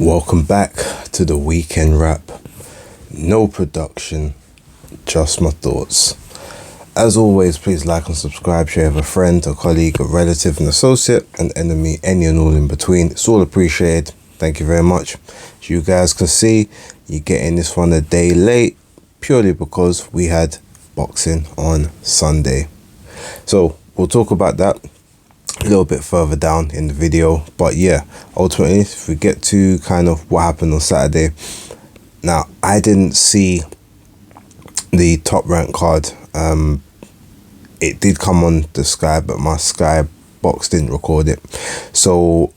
Welcome back to the weekend wrap. No production, just my thoughts. As always, please like and subscribe, share with a friend, a colleague, a relative, an associate, an enemy, any and all in between. It's all appreciated. Thank you very much. As you guys can see, you're getting this one a day late purely because we had boxing on Sunday. So we'll talk about that a little bit further down in the video, but yeah, ultimately if we get to kind of what happened on Saturday. Now, I didn't see the Top Rank card. It did come on the Sky, but my Sky box didn't record it, so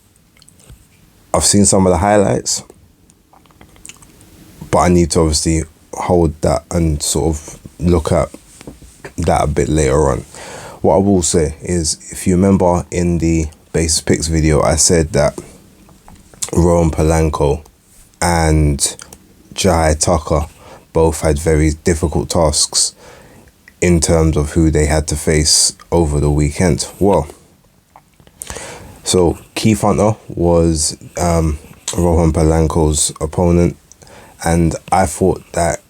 I've seen some of the highlights, but I need to obviously hold that and sort of look at that a bit later on. What I will say is, if you remember in the Basis Picks video, I said that Rowan Polanco and Jai Tucker both had very difficult tasks in terms of who they had to face over the weekend. Well, so Keith Hunter was Rowan Polanco's opponent, and I thought that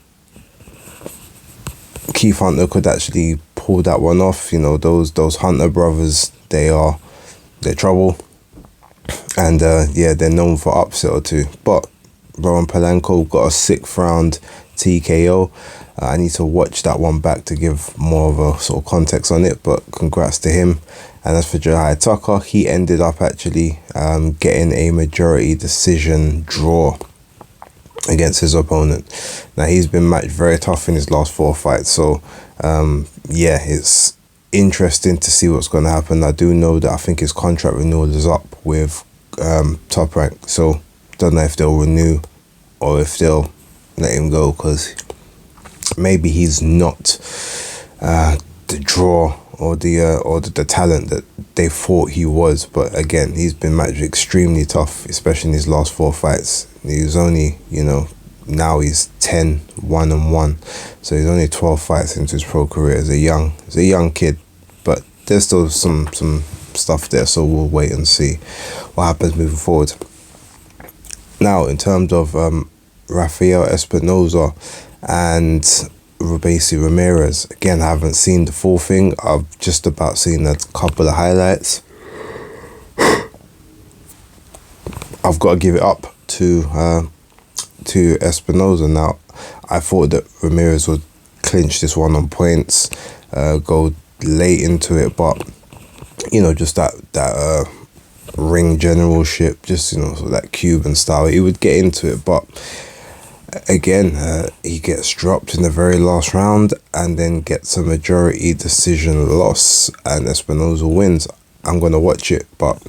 Keith Hunter could actually pull that one off. You know, those Hunter brothers, they're trouble, and yeah, they're known for upset or two. But Rowan Polanco got a 6th round TKO. I need to watch that one back to give more of a sort of context on it, but congrats to him. And as for Jai Tucker, he ended up actually getting a majority decision draw against his opponent. Now, he's been matched very tough in his last 4 fights, so yeah, it's interesting to see what's going to happen. I do know that I think his contract renewal is up with Top Rank, so don't know if they'll renew or if they'll let him go, because maybe he's not the draw or the talent that they thought he was. But again, he's been matched extremely tough, especially in his last 4 fights. He was only, you know, now he's 10-1-1, so he's only 12 fights into his pro career as a young kid, but there's still some stuff there, so we'll wait and see what happens moving forward. Now, in terms of Rafael Espinoza and Robesi Ramirez, again, I haven't seen the full thing. I've just about seen a couple of highlights. I've got to give it up to Espinoza. Now, I thought that Ramirez would clinch this one on points, go late into it, but you know, just that ring generalship, just, you know, that Cuban style, he would get into it, but again, he gets dropped in the very last round and then gets a majority decision loss, and Espinoza wins. I'm gonna watch it, but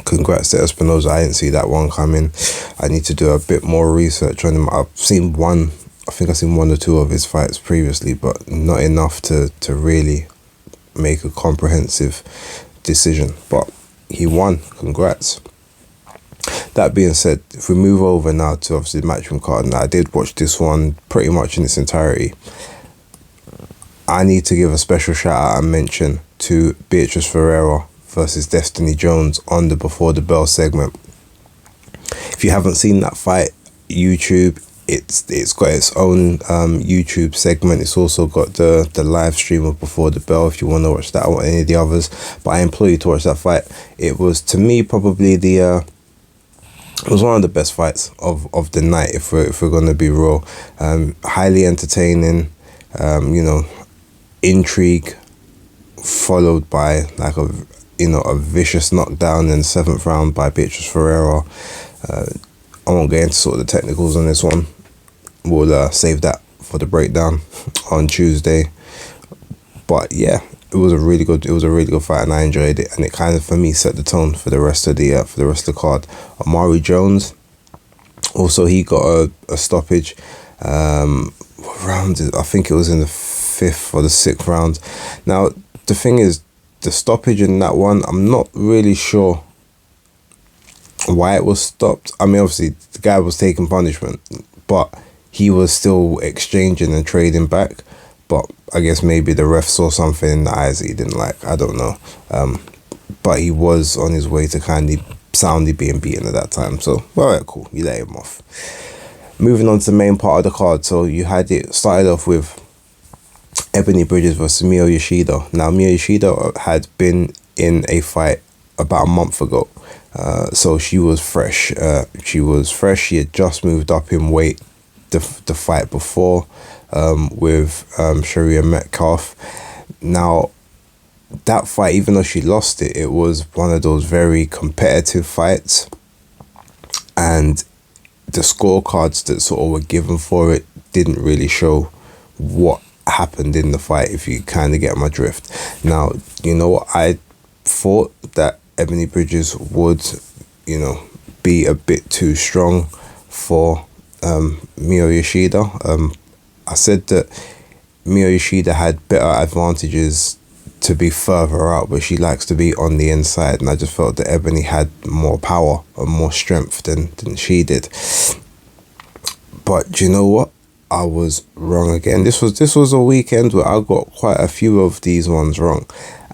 congrats to Espinoza. I didn't see that one coming. I need to do a bit more research on him. I think I've seen 1 or 2 of his fights previously, but not enough to really make a comprehensive decision. But he won. Congrats. That being said, if we move over now to obviously the matchroom card, and I did watch this one pretty much in its entirety, I need to give a special shout out and mention to Beatrice Ferreira versus Destiny Jones on the Before the Bell segment. If you haven't seen that fight, YouTube, it's got its own YouTube segment. It's also got the live stream of Before the Bell if you want to watch that or any of the others. But I implore you to watch that fight. It was, to me, probably it was one of the best fights of the night, if we're going to be real. Highly entertaining, you know, intrigue, followed by like a vicious knockdown in the 7th round by Beatrice Ferreira. I won't get into sort of the technicals on this one. We'll save that for the breakdown on Tuesday. But yeah, it was a really good fight, and I enjoyed it, and it kind of, for me, set the tone for the rest of the card. Amari Jones, also, he got a stoppage. What round is, I think it was in the 5th or the 6th round. Now, the thing is, the stoppage in that one, I'm not really sure why it was stopped. I mean, obviously the guy was taking punishment, but he was still exchanging and trading back. But I guess maybe the ref saw something in the eyes that he didn't like. I don't know. But he was on his way to kind of soundly being beaten at that time. So, alright, cool. You let him off. Moving on to the main part of the card. So you had it started off with Ebony Bridges versus Miyo Yoshida. Now, Miyo Yoshida had been in a fight about a month ago. So she was fresh. She had just moved up in weight the fight before with Sharia Metcalf. Now, that fight, even though she lost it, it was one of those very competitive fights. And the scorecards that sort of were given for it didn't really show what happened in the fight, if you kind of get my drift. Now, you know what, I thought that Ebony Bridges would, you know, be a bit too strong for Miyo Yoshida. I said that Miyo Yoshida had better advantages to be further out, but she likes to be on the inside, and I just felt that Ebony had more power and more strength than she did. But you know what? I was wrong again. This was a weekend where I got quite a few of these ones wrong,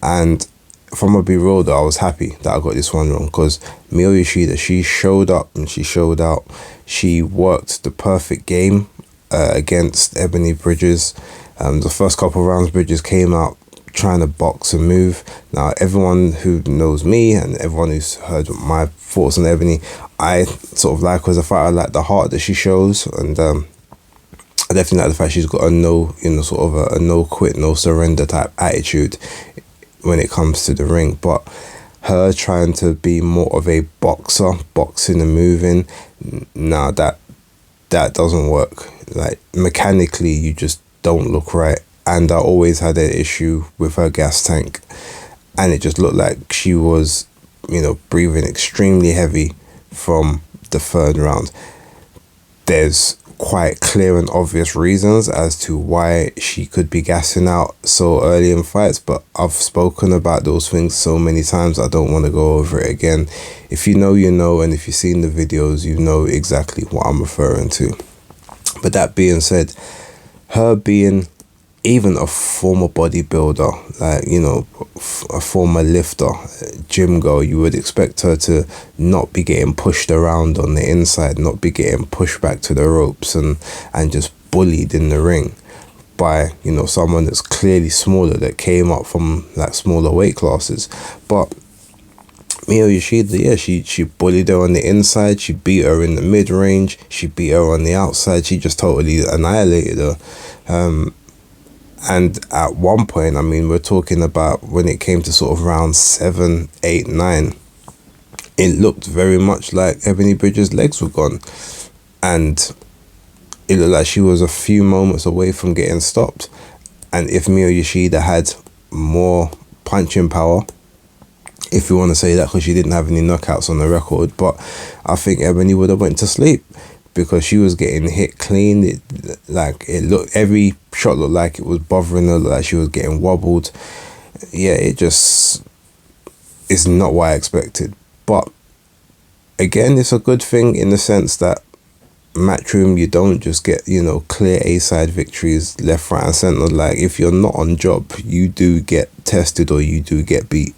and if I'm gonna be real though, I was happy that I got this one wrong, because Miyo Yoshida, she showed up and she showed out. She worked the perfect game against Ebony Bridges. The first couple of rounds, Bridges came out trying to box and move. Now, everyone who knows me and everyone who's heard my thoughts on Ebony, I sort of like her as a fighter. I like the heart that she shows, and I definitely like the fact she's got a sort of a no quit, no surrender type attitude when it comes to the ring. But her trying to be more of a boxer, boxing and moving, nah, that doesn't work. Like, mechanically, you just don't look right. And I always had an issue with her gas tank, and it just looked like she was, you know, breathing extremely heavy from the third round. There's quite clear and obvious reasons as to why she could be gassing out so early in fights, but I've spoken about those things so many times, I don't want to go over it again. If you know, you know, and if you've seen the videos, you know exactly what I'm referring to. But that being said, her being even a former bodybuilder, like, you know, a former lifter, gym girl, you would expect her to not be getting pushed around on the inside, not be getting pushed back to the ropes and just bullied in the ring by, you know, someone that's clearly smaller, that came up from like smaller weight classes. But Miyo Yoshida, yeah, she bullied her on the inside, she beat her in the mid-range, she beat her on the outside, she just totally annihilated her. And at one point, I mean, we're talking about when it came to sort of round 7, 8, 9, it looked very much like Ebony Bridges' legs were gone. And it looked like she was a few moments away from getting stopped. And if Miyo Yoshida had more punching power, if you want to say that, because she didn't have any knockouts on the record, but I think Ebony would have went to sleep, because she was getting hit clean. Every shot looked like it was bothering her, like she was getting wobbled. Yeah, it just is not what I expected. But again, it's a good thing in the sense that Matchroom, you don't just get, you know, clear A-side victories left, right and centre. Like, if you're not on job, you do get tested or you do get beat.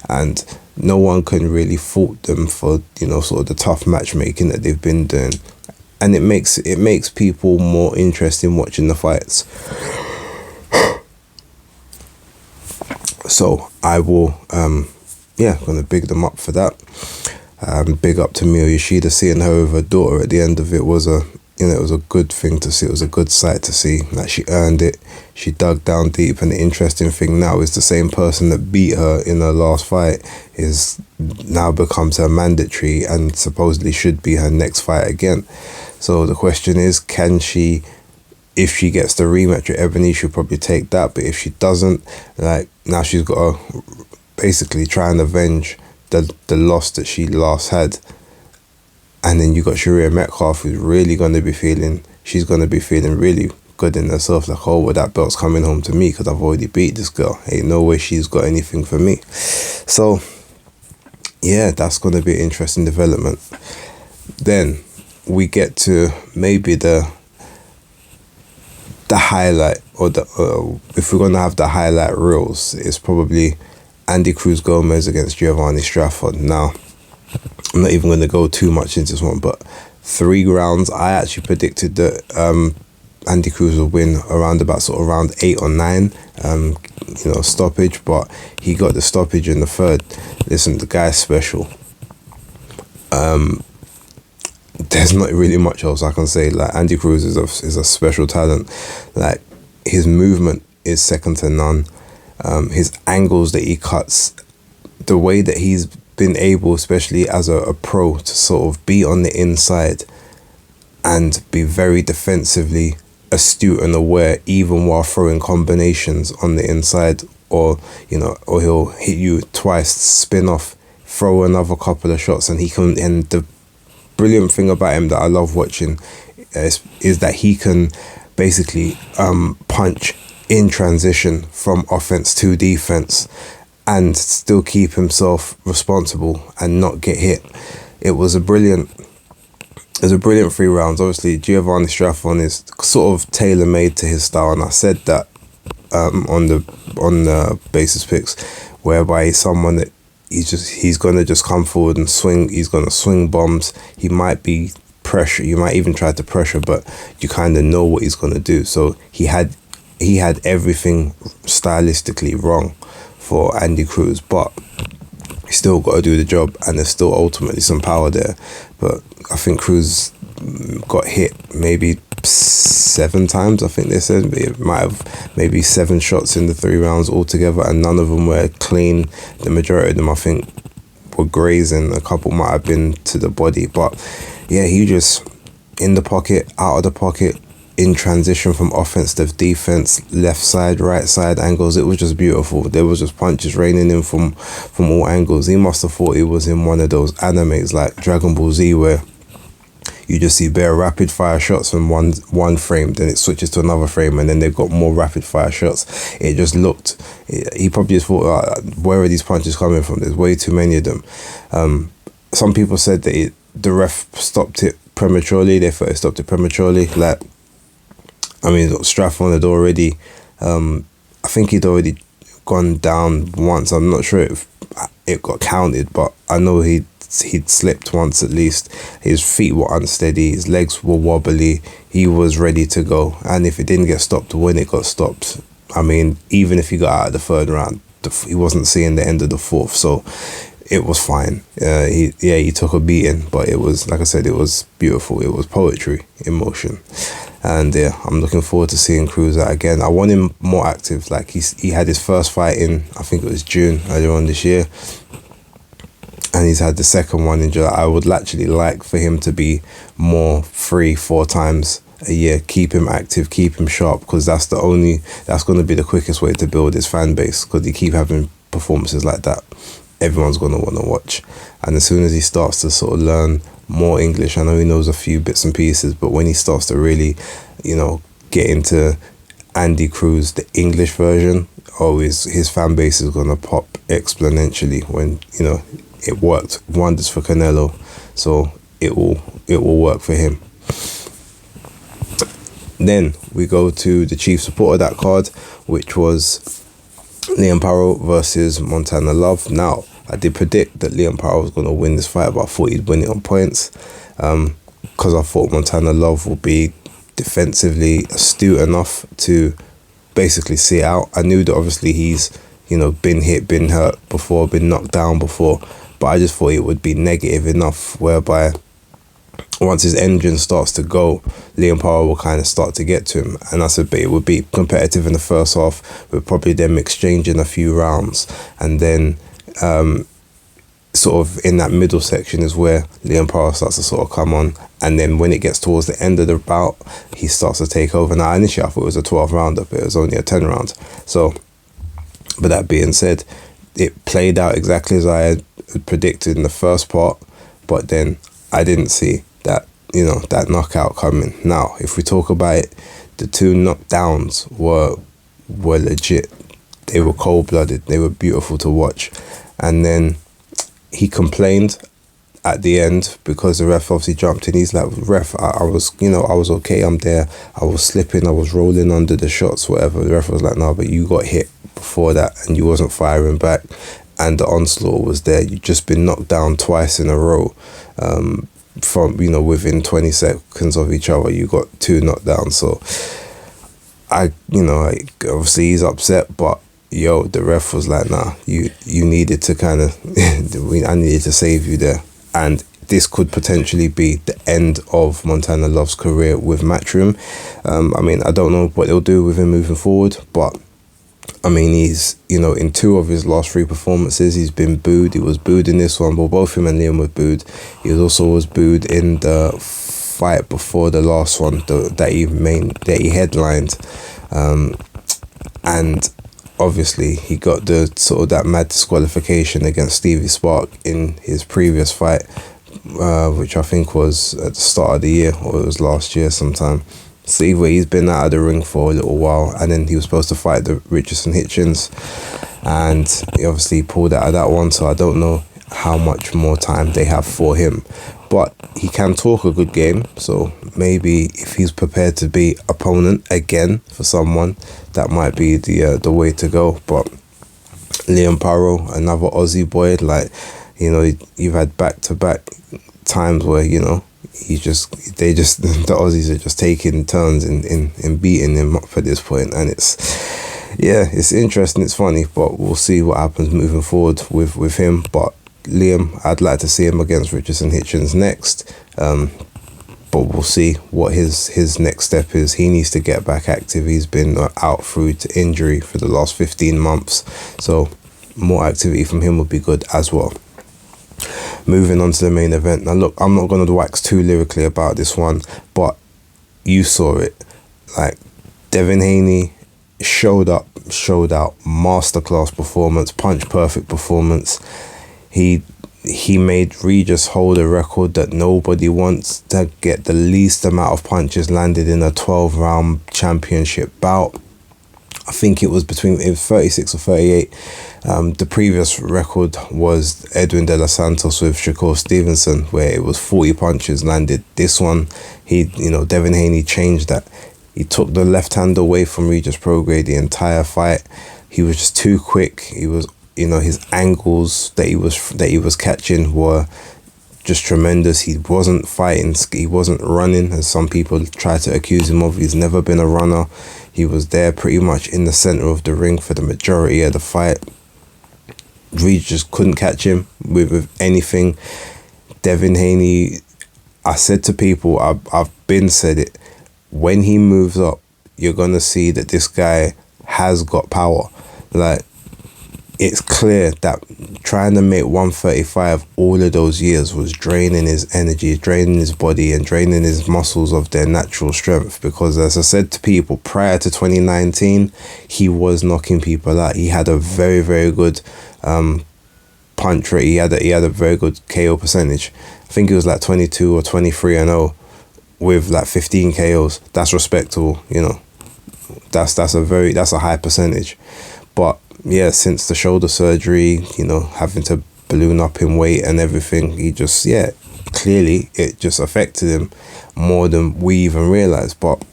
And no one can really fault them for, you know, sort of the tough matchmaking that they've been doing. And it makes people more interested in watching the fights. So I will, gonna big them up for that. Big up to Miyo Yoshida. Seeing her with her daughter at the end of it was it was a good thing to see. It was a good sight to see. Like, she earned it. She dug down deep, and the interesting thing now is the same person that beat her in her last fight is now becomes her mandatory and supposedly should be her next fight again. So the question is, can she, if she gets the rematch with Ebony, she'll probably take that. But if she doesn't, like, now she's got to basically try and avenge the loss that she last had. And then you got Sharia Metcalf, who's really going to be feeling, she's going to be feeling really good in herself. Like, oh, well, that belt's coming home to me because I've already beat this girl. Ain't no way she's got anything for me. So, yeah, that's going to be an interesting development. Then we get to maybe the highlight, or if we're going to have the highlight reels, it's probably Andy Cruz Gomez against Giovanni Strafford. Now, I'm not even going to go too much into this one, but 3 rounds, I actually predicted that Andy Cruz would win around about sort of round 8 or 9, stoppage, but he got the stoppage in the 3rd. Listen, the guy's special. There's not really much else I can say. Like, Andy Cruz is a special talent. Like, his movement is second to none. His angles that he cuts, the way that he's been able, especially as a pro, to sort of be on the inside and be very defensively astute and aware, even while throwing combinations on the inside, or he'll hit you twice, spin off, throw another couple of shots, and he can. And the brilliant thing about him that I love watching is that he can basically punch in transition from offense to defense and still keep himself responsible and not get hit. It was a brilliant 3 rounds. Obviously, Giovanni Straffon is sort of tailor made to his style, and I said that on the basis picks, whereby he's someone that he's gonna just come forward and swing. He's gonna swing bombs. He might be pressure. You might even try to pressure, but you kind of know what he's gonna do. So he had everything stylistically wrong for Andy Cruz, but he still got to do the job, and there's still ultimately some power there. But I think Cruz got hit maybe 7 times. I think they said it might have maybe 7 shots in the 3 rounds altogether, and none of them were clean. The majority of them, I think, were grazing. A couple might have been to the body, but yeah, he just in the pocket, out of the pocket, in transition from offense to defense, left side, right side angles. It was just beautiful. There was just punches raining in from all angles. He must have thought he was in one of those animes like Dragon Ball Z, where you just see bare rapid fire shots from one frame, then it switches to another frame, and then they've got more rapid fire shots. It just looked, he probably just thought, where are these punches coming from? There's way too many of them. Some people said that the ref stopped it prematurely. They thought it stopped it prematurely. Like, I mean, Straffon had already, I think he'd already gone down once. I'm not sure if it got counted, but I know he'd slipped once at least. His feet were unsteady, his legs were wobbly, he was ready to go. And if it didn't get stopped when it got stopped, I mean, even if he got out of the 3rd round, he wasn't seeing the end of the 4th, so it was fine. He took a beating, but it was, like I said, it was beautiful. It was poetry in motion. And yeah, I'm looking forward to seeing Cruz out again. I want him more active. Like, he had his first fight in, I think it was June earlier on this year, and he's had the second one in July. I would actually like for him to be more 3-4 times a year. Keep him active, keep him sharp, because that's going to be the quickest way to build his fan base, because he keep having performances like that, everyone's going to want to watch. And as soon as he starts to sort of learn more English, I know he knows a few bits and pieces, but when he starts to really, get into Andy Cruz, the English version, his fan base is going to pop exponentially. When, it worked wonders for Canelo, so it will work for him. Then we go to the chief support of that card, which was Liam Paro versus Montana Love. Now, I did predict that Liam Paro was going to win this fight, but I thought he'd win it on points, because I thought Montana Love would be defensively astute enough to basically see it out. I knew that obviously he's, been hit, been hurt before, been knocked down before, but I just thought it would be negative enough whereby once his engine starts to go, Liam Paro will kind of start to get to him. And I said, but it would be competitive in the first half, with probably them exchanging a few rounds, and then sort of in that middle section is where Liam Paro starts to sort of come on, and then when it gets towards the end of the bout, he starts to take over. Now, initially I thought it was a 12 rounder, but it was only a 10 round. So, but that being said, it played out exactly as I had predicted in the first part, but then I didn't see that, that knockout coming. Now, if we talk about it, the 2 knockdowns were legit. They were cold-blooded. They were beautiful to watch. And then he complained at the end because the ref obviously jumped in. He's like, ref, I was okay. I'm there. I was slipping. I was rolling under the shots, whatever. The ref was like, no, but you got hit before that and you wasn't firing back. and the onslaught was there. You've just been knocked down twice in a row. From, you know, within 20 seconds of each other, you got 2 knockdowns. So obviously he's upset, but yo, the ref was like, nah, you needed to kind of, I needed to save you there. And this could potentially be the end of Montana Love's career with Matchroom. I mean, I don't know what they'll do with him moving forward, but I mean, he's, you know, in 2 of his last 3 performances, he's been booed. He was booed in this one, but both him and Liam were booed. He was booed in the fight before the last one that he headlined, and obviously he got the sort of that mad disqualification against Stevie Spark in his previous fight, which I think was at the start of the year, or it was last year sometime. So either way, he's been out of the ring for a little while, and then he was supposed to fight the Regis and Hitchens, and he obviously pulled out of that one. So I don't know how much more time they have for him, but he can talk a good game. So maybe if he's prepared to be opponent again for someone, that might be the way to go. But Liam Paro, another Aussie boy, like, you know, you've had back-to-back times where, you know, the Aussies are just taking turns in beating him up at this point, and it's interesting, it's funny, but we'll see what happens moving forward with him. But Liam, I'd like to see him against Regis and Hitchens next, but we'll see what his next step is. He needs to get back active. He's been out through to injury for the last 15 months, so more activity from him would be good as well. Moving on to the main event. Now look, I'm not going to wax too lyrically about this one, but you saw it. Like, Devin Haney showed out, masterclass performance, punch perfect performance. He made Regis hold a record that nobody wants, to get the least amount of punches landed in a 12-round championship bout. I think it was 36 or 38. The previous record was Edwin De Los Santos with Shakur Stevenson, where it was 40 punches landed. This one, Devin Haney changed that. He took the left hand away from Regis Prograis the entire fight. He was just too quick. He was, his angles that he was catching were just tremendous. He wasn't fighting, he wasn't running, as some people try to accuse him of. He's never been a runner. He was there pretty much in the center of the ring for the majority of the fight. Regis just couldn't catch him with anything. Devin Haney, I said to people, I've been said it, when he moves up, you're gonna see that this guy has got power. Like, it's clear that trying to make 135 all of those years was draining his energy, draining his body, and draining his muscles of their natural strength. Because, as I said to people, prior to 2019, he was knocking people out. He had a very, very good punch rate. He had a very good KO percentage. I think it was like 22 or 23-0 with like 15 KOs. That's respectable, That's a high percentage. But yeah, since the shoulder surgery, having to balloon up in weight and everything, he just, clearly it just affected him more than we even realized. But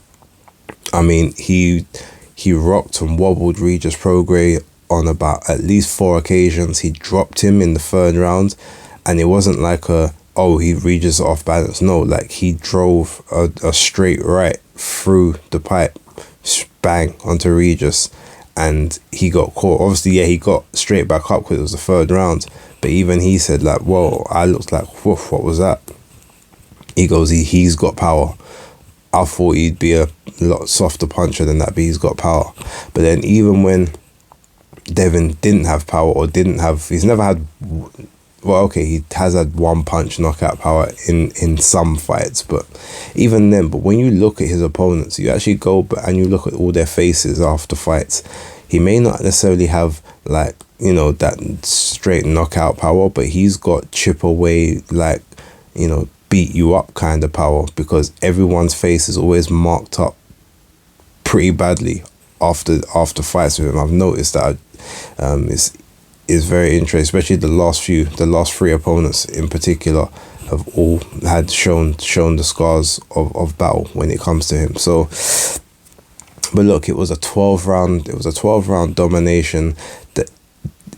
I mean, he rocked and wobbled Regis Prograis on about at least 4 occasions. He dropped him in the 3rd round, and it wasn't like Regis off balance. No, like, he drove a straight right through the pipe, bang, onto Regis. And he got caught. Obviously, he got straight back up because it was the 3rd round. But even he said, like, whoa, I looked like, woof, what was that? He goes, he's got power. I thought he'd be a lot softer puncher than that, but he's got power. But then even when Devin didn't have power, he's never had, he has had 1 punch knockout power in some fights, but even then, when you look at his opponents, you actually go and you look at all their faces after fights, he may not necessarily have, like, that straight knockout power, but he's got chip away, like, beat you up kind of power, because everyone's face is always marked up pretty badly after fights with him. I've noticed that. Is very interesting, especially the last 3 opponents in particular have all had shown the scars of battle when it comes to him. So, but look, it was a 12 round domination. That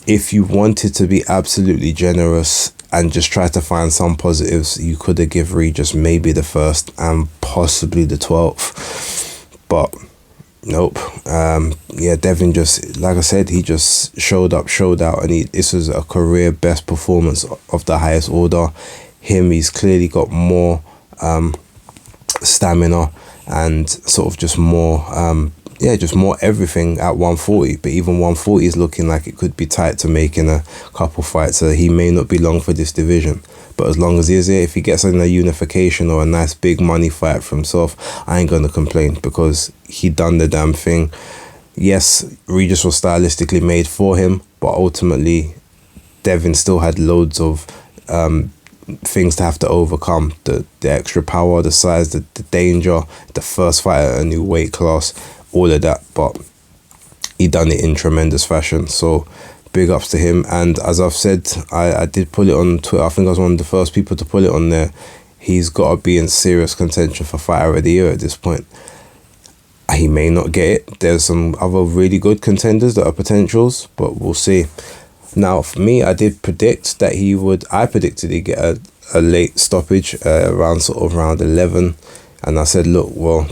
if you wanted to be absolutely generous and just try to find some positives, you could have give Regis maybe the first and possibly the 12th. But nope. Yeah, Devin just, like I said, he just showed up, showed out, and this was a career best performance of the highest order. He's clearly got more stamina and sort of just more just more everything at 140. But even 140 is looking like it could be tight to make in a couple fights, so he may not be long for this division. But as long as he is here, if he gets in a unification or a nice big money fight for himself, I ain't gonna complain, because he done the damn thing. Yes, Regis was stylistically made for him, but ultimately Devin still had loads of things to have to overcome. The extra power, the size, the danger, the first fight at a new weight class, all of that. But he done it in tremendous fashion, so big ups to him. And as I've said, I did put it on Twitter. I think I was one of the first people to put it on there. He's got to be in serious contention for Fighter of the Year at this point. He may not get it. There's some other really good contenders that are potentials, but we'll see. Now, for me, I did predict that I predicted he'd get a late stoppage around sort of round 11. And I said, look, well,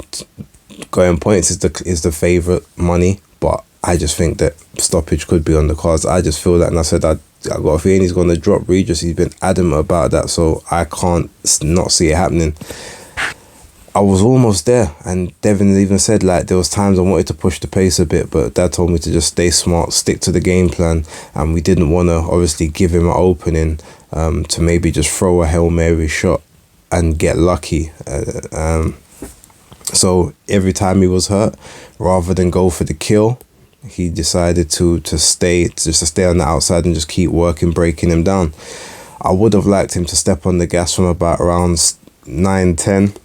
going points is the favourite money, but I just think that stoppage could be on the cards. I just feel that, and I said I got a feeling he's going to drop Regis. He's been adamant about that, so I can't not see it happening. I was almost there, and Devin even said, like, there was times I wanted to push the pace a bit, but Dad told me to just stay smart, stick to the game plan, and we didn't want to obviously give him an opening to maybe just throw a Hail Mary shot and get lucky. So every time he was hurt, rather than go for the kill, he decided to stay on the outside and just keep working, breaking him down. I would have liked him to step on the gas from about rounds 9-10,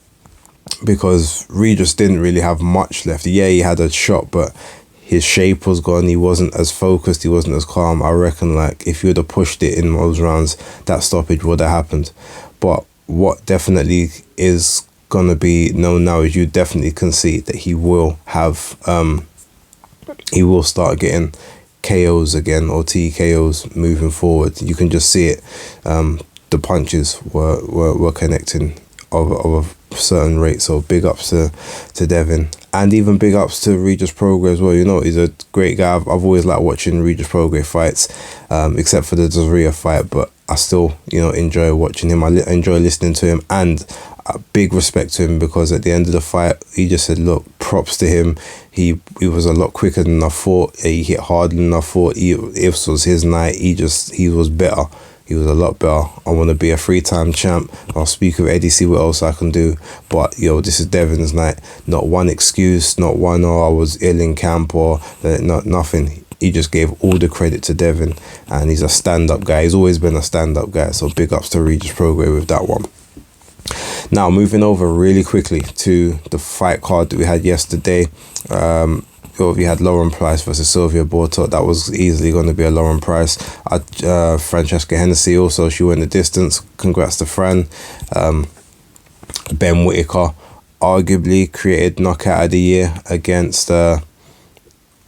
because Regis didn't really have much left. Yeah, he had a shot, but his shape was gone. He wasn't as focused. He wasn't as calm. I reckon, like, if you would have pushed it in those rounds, that stoppage would have happened. But what definitely is going to be known now is you definitely can see that he will have, he will start getting KOs again, or TKOs moving forward. You can just see it. The punches were connecting of a certain rate. So big ups to Devin, and even big ups to Regis Prograis as well. You know, he's a great guy. I've always liked watching Regis Prograis fights, except for the Zaria fight, but I still, you know, enjoy watching him. I enjoy listening to him, and big respect to him, because at the end of the fight he just said, look, props to him. He was a lot quicker than I thought. He hit harder than I thought. If was his night, he was better. He was a lot better. I want to be a 3-time champ. I'll speak with Eddie, see what else I can do. But, yo, this is Devin's night. Not one excuse, not one, I was ill in camp, or nothing. He just gave all the credit to Devin, and he's a stand-up guy. He's always been a stand-up guy, so big ups to Regis Prograis with that one. Now, moving over really quickly to the fight card that we had yesterday. We had Lauren Price versus Sylvia Bortot. That was easily going to be a Lauren Price. Francesca Hennessy also, she went the distance. Congrats to Fran. Ben Whittaker arguably created knockout of the year against, I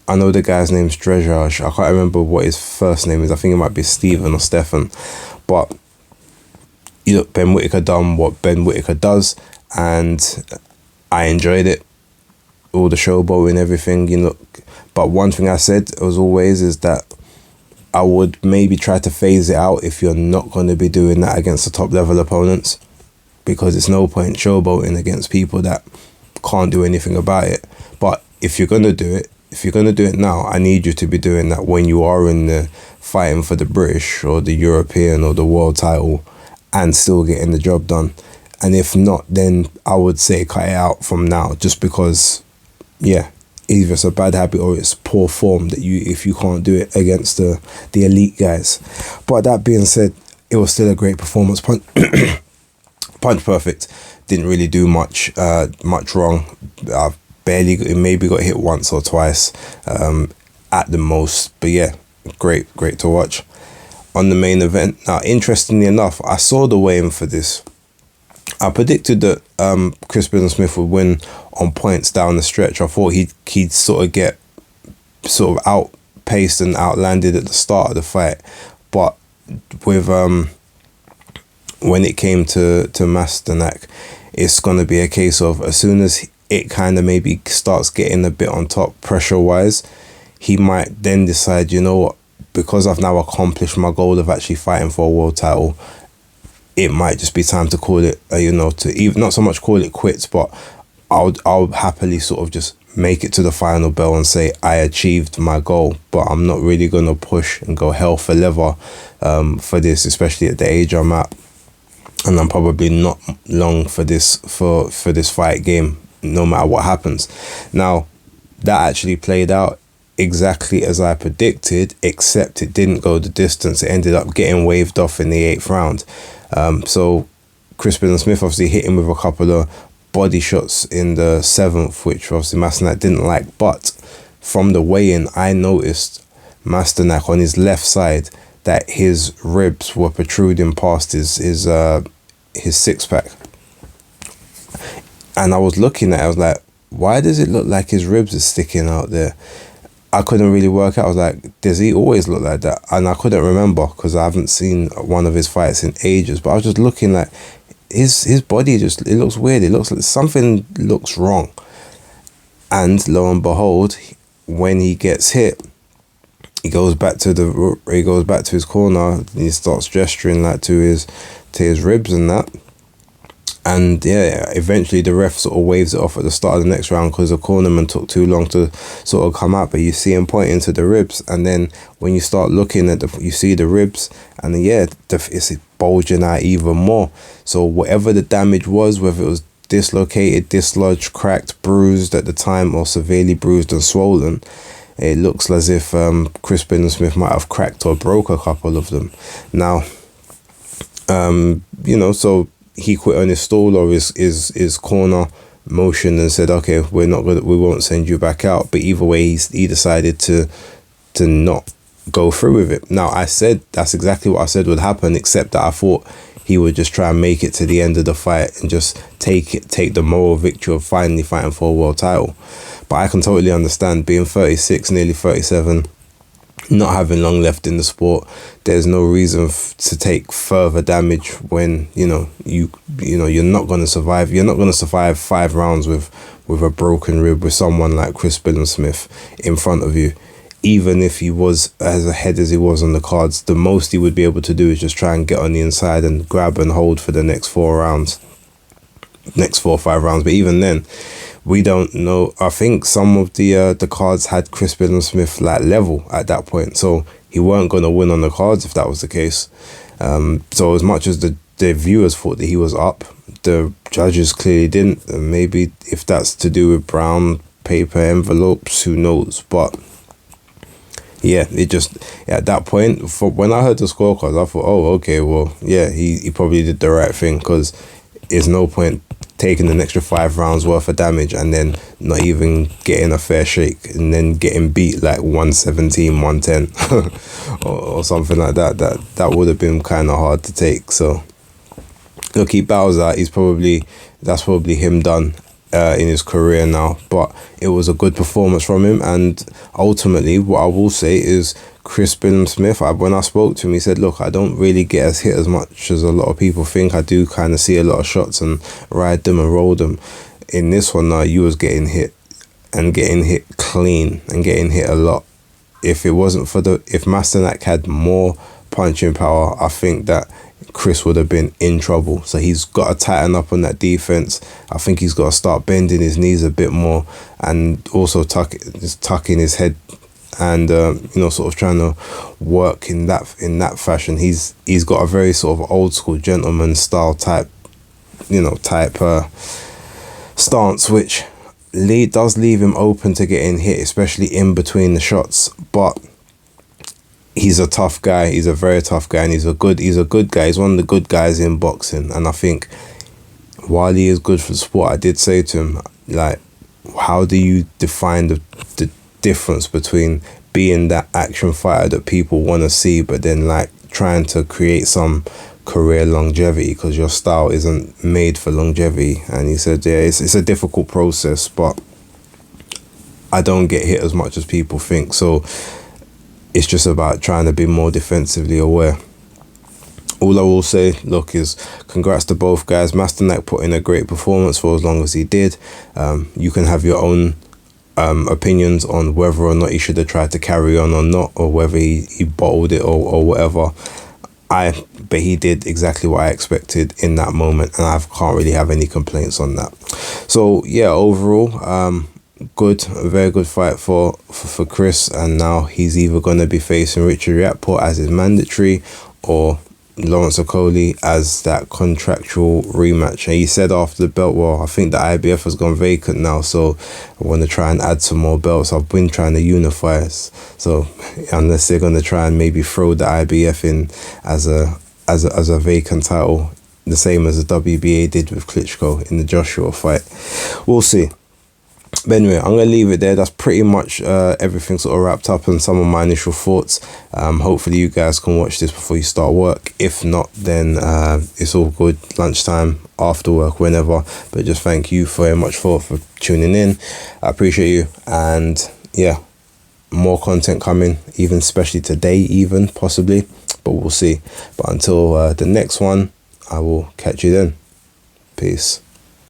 know the guy's name's Drejaj. I can't remember what his first name is. I think it might be Stephen or Stefan. But, you know, Ben Whittaker done what Ben Whittaker does, and I enjoyed it. All the showboat and everything, you know. But one thing I said as always is that I would maybe try to phase it out if you're not going to be doing that against the top level opponents, because it's no point showboating against people that can't do anything about it. But if you're going to do it now, I need you to be doing that when you are in the fighting for the British or the European or the world title, and still getting the job done. And if not, then I would say cut it out from now, just because, yeah, either it's a bad habit or it's poor form that if you can't do it against the elite guys. But that being said, it was still a great performance. Punch perfect. Didn't really do much wrong. Maybe got hit once or twice at the most. But yeah, great to watch. On the main event, now interestingly enough, I saw the weigh-in for this. I predicted that Chris Smith would win on points down the stretch. I thought he'd sort of get out paced and outlanded at the start of the fight, but with when it came to Masternak, it's gonna be a case of as soon as it kind of maybe starts getting a bit on top pressure wise, he might then decide, you know what, because I've now accomplished my goal of actually fighting for a world title, it might just be time to call it, you know, to even not so much call it quits, but I'll happily sort of just make it to the final bell and say I achieved my goal, but I'm not really gonna push and go hell for leather for this, especially at the age I'm at, and I'm probably not long for this fight game, no matter what happens. Now, that actually played out exactly as I predicted, except it didn't go the distance. It ended up getting waved off in the 8th round. So Crispin Smith obviously hit him with a couple of body shots in the 7th, which obviously Masternak didn't like. But from the weigh-in, I noticed Masternak on his left side that his ribs were protruding past his 6-pack. And I was looking at it, I was like, why does it look like his ribs are sticking out there? I couldn't really work out. I was like, does he always look like that? And I couldn't remember because I haven't seen one of his fights in ages. But I was just looking like his body just, it looks weird. It looks like something looks wrong. And lo and behold, when he gets hit, he goes back to his corner and he starts gesturing like to his ribs and that. And yeah, eventually the ref sort of waves it off at the start of the next round because the cornerman took too long to sort of come out. But you see him pointing to the ribs, and then when you start looking at you see the ribs, and yeah, it's bulging out even more. So whatever the damage was, whether it was dislocated, dislodged, cracked, bruised at the time, or severely bruised and swollen, it looks as if Crispin Smith might have cracked or broke a couple of them. Now, you know, so he quit on his stall or his corner motion and said, okay, we won't send you back out. But either way, he decided to not go through with it. Now, I said that's exactly what I said would happen, except that I thought he would just try and make it to the end of the fight and just take the moral victory of finally fighting for a world title. But I can totally understand, being 36, nearly 37, not having long left in the sport, there's no reason to take further damage when you know you're not going to survive. You're not going to survive 5 rounds with a broken rib with someone like Crispin Smith in front of you. Even if he was as ahead as he was on the cards, the most he would be able to do is just try and get on the inside and grab and hold for the next 4 or 5 rounds. But even then, we don't know. I think some of the cards had Crispin Smith like level at that point, so he weren't going to win on the cards if that was the case. So as much as the viewers thought that he was up, the judges clearly didn't. And maybe if that's to do with brown paper envelopes, who knows? But yeah, it just, at that point, when I heard the scorecards, I thought, oh, okay, well, yeah, he probably did the right thing, because there's no point taking an extra 5 rounds worth of damage and then not even getting a fair shake and then getting beat like 117, 110 or something like that. That would have been kind of hard to take. So look, he bows out. That's probably him done in his career now. But it was a good performance from him, and ultimately what I will say is Crispin Smith, when I spoke to him, he said, look, I don't really get as hit as much as a lot of people think. I do kind of see a lot of shots and ride them and roll them. In this one now, you was getting hit, and getting hit clean, and getting hit a lot. If it wasn't for if Masternak had more punching power, I think that Chris would have been in trouble. So he's got to tighten up on that defense. I think he's got to start bending his knees a bit more, and also tucking his head, and sort of trying to work in that fashion. He's got a very sort of old school gentleman style type stance, which does leave him open to getting hit, especially in between the shots. But he's a tough guy. He's a very tough guy, and he's a good guy. He's one of the good guys in boxing. And I think while he is good for the sport, I did say to him, like, how do you define the difference between being that action fighter that people want to see, but then like trying to create some career longevity, because your style isn't made for longevity? And he said, yeah, it's a difficult process, but I don't get hit as much as people think. So it's just about trying to be more defensively aware. All I will say, look, is congrats to both guys. Masternak put in a great performance for as long as he did. You can have your own opinions on whether or not he should have tried to carry on or not, or whether he bottled it or whatever. But he did exactly what I expected in that moment, and I can't really have any complaints on that. So yeah, overall, good, a very good fight for Chris, and now he's either going to be facing Richard Riakporhe as is mandatory, or Lawrence Okoli as that contractual rematch. And he said after the belt, well, I think the IBF has gone vacant now, so I want to try and add some more belts. I've been trying to unify us, so unless they're going to try and maybe throw the IBF in as a vacant title, the same as the WBA did with Klitschko in the Joshua fight, we'll see. But anyway, I'm going to leave it there. That's pretty much everything sort of wrapped up and some of my initial thoughts. Hopefully you guys can watch this before you start work. If not, then it's all good. Lunchtime, after work, whenever. But just thank you very much for tuning in. I appreciate you. And yeah, more content coming, even especially today, even possibly. But we'll see. But until the next one, I will catch you then. Peace.